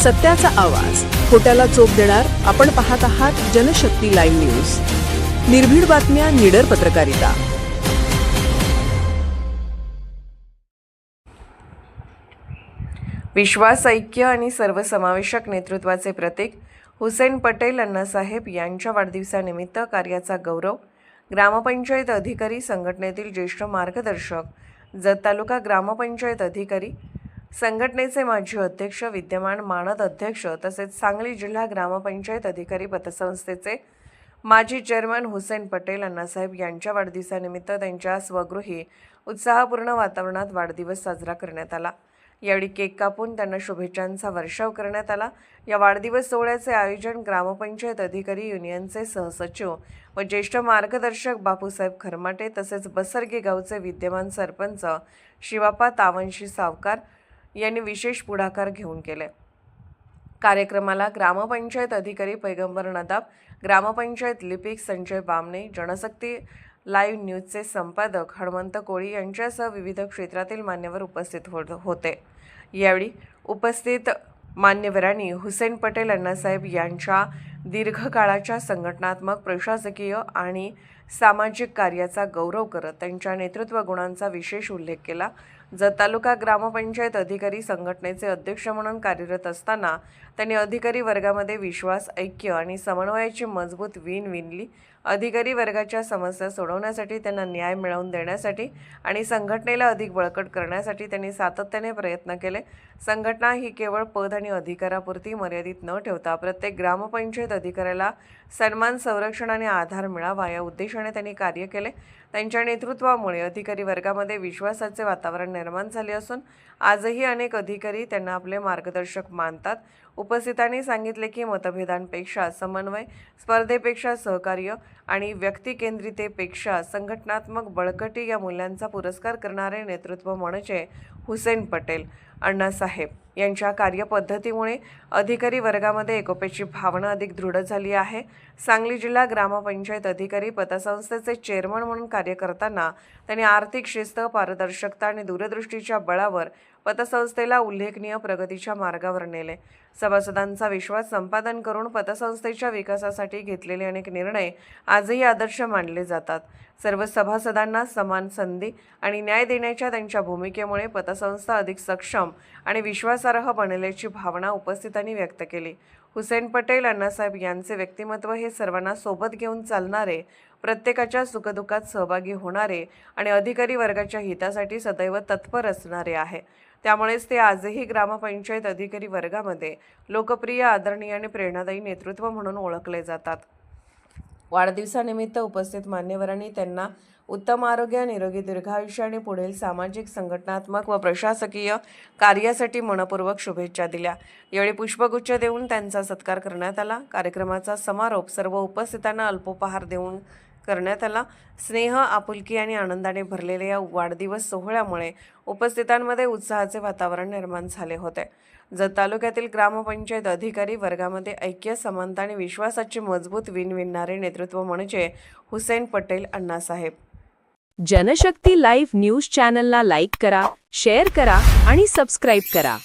सत्याचा आवाज, खोट्याला चोप देणार. आपण पाहत आहात जनशक्ती लाईव्ह न्यूज. निर्भीड बातम्या, निडर पत्रकारिता. विश्वास, ऐक्य आणि सर्वसमावेशक नेतृत्वाचे प्रतीक हुसेन पटेल अण्णासाहेब यांच्या वाढदिवसानिमित्त कार्याचा गौरव. ग्रामपंचायत अधिकारी संघटनेतील ज्येष्ठ मार्गदर्शक, जत तालुका ग्रामपंचायत अधिकारी संघटनेचे माजी अध्यक्ष, विद्यमान मानद अध्यक्ष तसेच सांगली जिल्हा ग्रामपंचायत अधिकारी पतसंस्थेचे माजी चेअरमन हुसेन पटेल अण्णासाहेब यांच्या वाढदिवसानिमित्त त्यांच्या स्वगृही उत्साहपूर्ण वातावरणात वाढदिवस साजरा करण्यात आला. यावेळी केक कापून त्यांना शुभेच्छांचा वर्षाव करण्यात आला. या वाढदिवस सोहळ्याचे आयोजन ग्रामपंचायत अधिकारी युनियनचे सहसचिव व ज्येष्ठ मार्गदर्शक बापूसाहेब खरमाटे तसेच बसरगे गावचे विद्यमान सरपंच शिवाप्पा तावनशी सावकार यांनी विशेष पुढाकार घेऊन केले. कार्यक्रमाला ग्रामपंचायत अधिकारी पैगंबर नदाब, ग्रामपंचायत लिपिक संजय बामणे, जनशक्ती लाईव्ह न्यूजचे संपादक हनुमंत कोळी यांच्यासह विविध क्षेत्रातील मान्यवर उपस्थित होते. यावेळी उपस्थित मान्यवरांनी हुसेन पटेल अण्णासाहेब यांच्या दीर्घकाळाच्या संघटनात्मक, प्रशासकीय आणि सामाजिक कार्याचा गौरव करत त्यांच्या नेतृत्व गुणांचा विशेष उल्लेख केला. जत तालुका ग्रामपंचायत अधिकारी संघटनेचे अध्यक्ष म्हणून कार्यरत असताना त्यांनी अधिकारी वर्गामध्ये विश्वास, ऐक्य आणि समन्वयाची मजबूत वीण विणली. अधिकारी वर्गाच्या समस्या सोडवण्यासाठी, त्यांना न्याय मिळवून देण्यासाठी आणि संघटनेला अधिक बळकट करण्यासाठी त्यांनी सातत्याने प्रयत्न केले. संघटना ही केवळ पद आणि अधिकारापुरती मर्यादित न ठेवता प्रत्येक ग्रामपंचायत अधिकाऱ्याला सन्मान, संरक्षण आणि आधार मिळावा या उद्देशाने त्यांनी कार्य केले. त्यांच्या नेतृत्वामुळे अधिकारी वर्गामध्ये विश्वासाचे वातावरण निर्माण झाले असून आजही अनेक अधिकारी त्यांना आपले मार्गदर्शक मानतात. उपस्थितांनी सांगितले की मतभेदांपेक्षा समन्वय, स्पर्धेपेक्षा सहकार्य आणि व्यक्तिकेंद्रितेपेक्षा संघटनात्मक बळकटी या मूल्यांचा पुरस्कार करणारे नेतृत्व म्हणजे हुसेन पटेल अण्णासाहेब यांच्या कार्यपद्धतीमुळे अधिकारी वर्गामध्ये एकोप्याची भावना अधिक दृढ झाली आहे. सांगली जिल्हा ग्रामपंचायत अधिकारी पतसंस्थेचे चेअरमन म्हणून कार्य करताना त्यांनी आर्थिक शिस्त, पारदर्शकता आणि दूरदृष्टीच्या बळावर पतसंस्थेला उल्लेखनीय प्रगतीच्या मार्गावर नेले. सभासदांचा विश्वास संपादन करून पतसंस्थेच्या विकासासाठी घेतलेले अनेक निर्णय आजही आदर्श मानले जातात. सर्व सभासदांना समान संधी आणि न्याय देण्याच्या त्यांच्या भूमिकेमुळे पतसंस्था अधिक सक्षम आणि विश्वासार्ह बनेल्याची भावना उपस्थितांनी व्यक्त केली. हुसेन पटेल अण्णासाहेब यांचे व्यक्तिमत्व हे सर्वांना सोबत घेऊन चालणारे, प्रत्येकाच्या सुखदुःखात सहभागी होणारे आणि अधिकारी वर्गाच्या हितासाठी सदैव तत्पर असणारे आहे. त्यामुळेच ते आजही ग्रामपंचायत अधिकारी वर्गामध्ये लोकप्रिय, आदरणीय आणि प्रेरणादायी नेतृत्व म्हणून ओळखले जातात. वाढदिवसानिमित्त उपस्थित मान्यवरांनी त्यांना उत्तम आरोग्य, निरोगी दीर्घायुष्य आणि पुढील सामाजिक, संघटनात्मक व प्रशासकीय कार्यासाठी मनपूर्वक शुभेच्छा दिल्या. यावेळी पुष्पगुच्छ देऊन त्यांचा सत्कार करण्यात आला. कार्यक्रमाचा समारोप सर्व उपस्थितांना अल्पोपहार देऊन करण्यात आला. स्नेह, आपुलकी आणि आनंदाने भरलेल्या या वाढदिवस सोहळ्यामुळे उपस्थितांमध्ये उत्साहाचे वातावरण निर्माण झाले होते. जत तालुक्यातील ग्रामपंचायत अधिकारी वर्गामध्ये ऐक्य, समानता आणि विश्वासाची मजबूत वीण विणणारे नेतृत्व म्हणजे हुसेन पटेल अण्णासाहेब. जनशक्ती लाईव्ह न्यूज चॅनलला लाईक करा, शेअर करा आणि सबस्क्राईब करा.